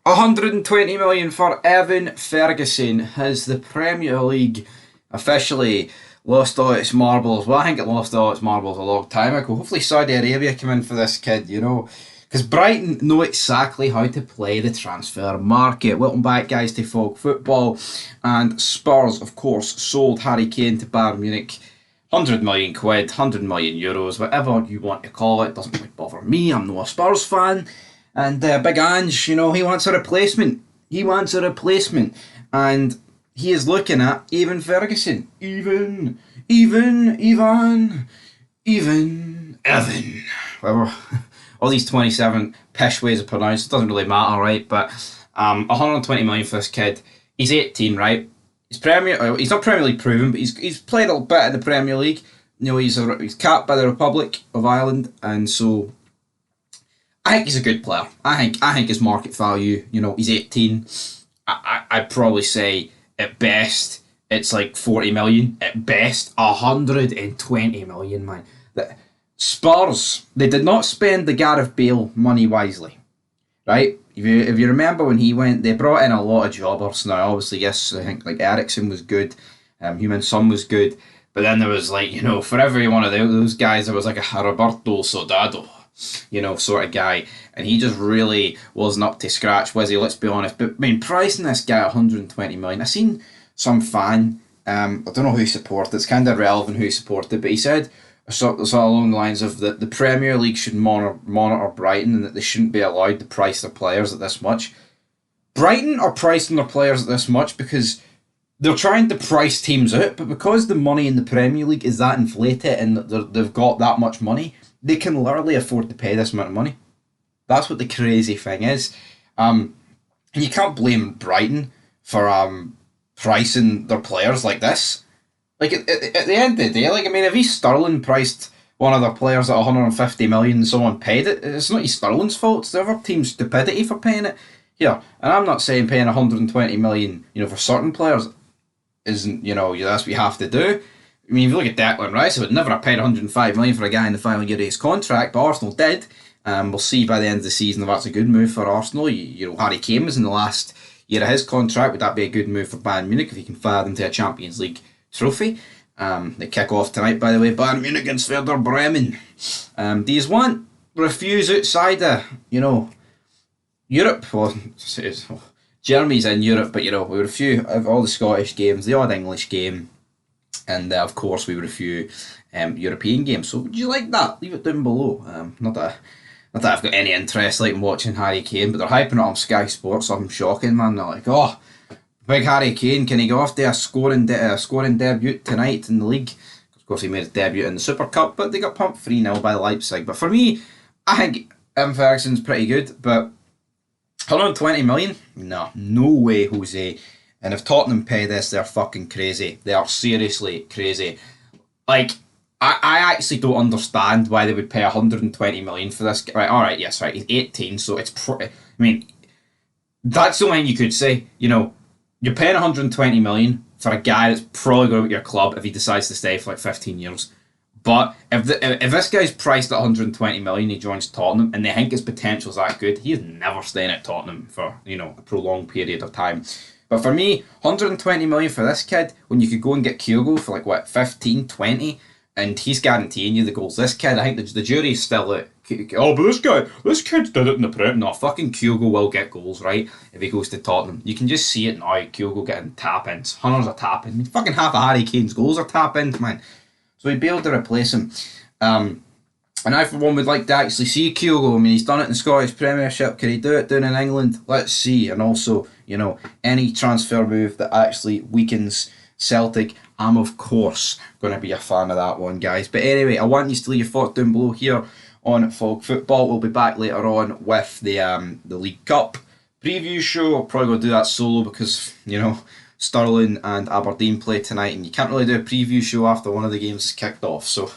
120 million for Evan Ferguson. Has the Premier League officially lost all its marbles? Well, I think it lost all its marbles a long time ago. Hopefully Saudi Arabia come in for this kid, because Brighton know exactly how to play the transfer market. Welcome back, guys, to Folk Football. And Spurs, of course, sold Harry Kane to Bayern Munich. 100 million quid, 100 million euros, whatever you want to call it. Doesn't really bother me. I'm not a Spurs fan. And Big Ange, he wants a replacement. And he is looking at Evan Ferguson. Evan. Whatever. All these 27 pish ways of pronouncing it doesn't really matter, right? But 120 million for this kid. He's 18, right? He's not Premier League proven, but he's played a bit in the Premier League. He's capped by the Republic of Ireland, and so I think he's a good player. I think his market value, he's 18. I'd probably say at best it's like 40 million. At best, 120 million, man. The Spurs, they did not spend the Gareth Bale money wisely, right? If you remember when he went, they brought in a lot of jobbers. Now, obviously, yes, I think like Ericsson was good, Heung-min Son was good, but then there was like, for every one of those guys, there was like a Roberto Soldado, sort of guy, and he just really wasn't up to scratch, was he? Let's be honest. But I mean, pricing this guy at 120 million, I seen some fan, I don't know who he supported. It's kind of irrelevant who he supported, but he said sort of along the lines of that the Premier League should monitor Brighton and that they shouldn't be allowed to price their players at this much. Brighton are pricing their players at this much because they're trying to price teams out, but because the money in the Premier League is that inflated and they've got that much money, they can literally afford to pay this amount of money. That's what the crazy thing is. And you can't blame Brighton for pricing their players like this. Like, at the end of the day, if East Sterling priced one of their players at 150 million and someone paid it, it's not East Sterling's fault, it's the other team's stupidity for paying it. Here, and I'm not saying paying 120 million, for certain players isn't, that's what you have to do. I mean, if you look at Declan Rice, I would never have paid 105 million for a guy in the final year of his contract, but Arsenal did. We'll see by the end of the season if that's a good move for Arsenal. Harry Kane was in the last year of his contract. Would that be a good move for Bayern Munich if he can fire them to a Champions League trophy? They kick off tonight, by the way. Bayern Munich against Werder Bremen. Do you want refuse outside Europe? Well, Germany's in Europe, but we refuse all the Scottish games, the odd English game, and of course we review European games. So would you like that? Leave it down below. Not that I've got any interest in watching Harry Kane, but they're hyping it on Sky Sports. Something shocking, man. They're like, oh, big Harry Kane, can he go off to a scoring debut tonight in the league? Of course, he made his debut in the Super Cup, but they got pumped 3-0 by Leipzig. But for me, I think Ferguson's pretty good, but 120 million? No way, Jose. And if Tottenham pay this, they're fucking crazy. They are seriously crazy. Like, I actually don't understand why they would pay 120 million for this. Right, alright, yes, right, he's 18, so it's that's the one you could say, you're paying 120 million for a guy that's probably going to be your club if he decides to stay for like 15 years. But if this guy's priced at 120 million, he joins Tottenham, and they think his potential is that good, he is never staying at Tottenham for a prolonged period of time. But for me, 120 million for this kid, when you could go and get Kyogo for like what 15, 20, and he's guaranteeing you the goals. This kid, I think the jury's still out. Oh, but this kid's did it in the Prem. No, fucking Kyogo will get goals, right? If he goes to Tottenham, you can just see it now. Kyogo getting tap-ins, hundreds of tap-ins. I mean, fucking half of Harry Kane's goals are tap-ins, man. So he'd be able to replace him. And I, for one, would like to actually see Kyogo. I mean, he's done it in the Scottish Premiership. Can he do it down in England? Let's see. And also, any transfer move that actually weakens Celtic, I'm of course going to be a fan of that one, guys. But anyway, I want you to leave your thoughts down below here on Folk Football. We'll be back later on with the League Cup preview show. I'll probably go do that solo because, Stirling and Aberdeen play tonight, and you can't really do a preview show after one of the games is kicked off. So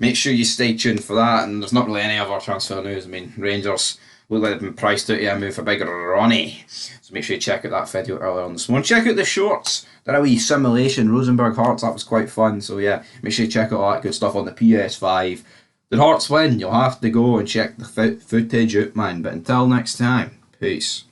make sure you stay tuned for that. And there's not really any other transfer news. I mean, Rangers look like they've been priced out to a move for bigger Ronnie. So make sure you check out that video earlier on this morning. Check out the shorts. Did a wee simulation, Rosenborg Hearts, that was quite fun. So yeah, make sure you check out all that good stuff on the PS5. Did Hearts win? You'll have to go and check the footage out, man. But until next time, peace.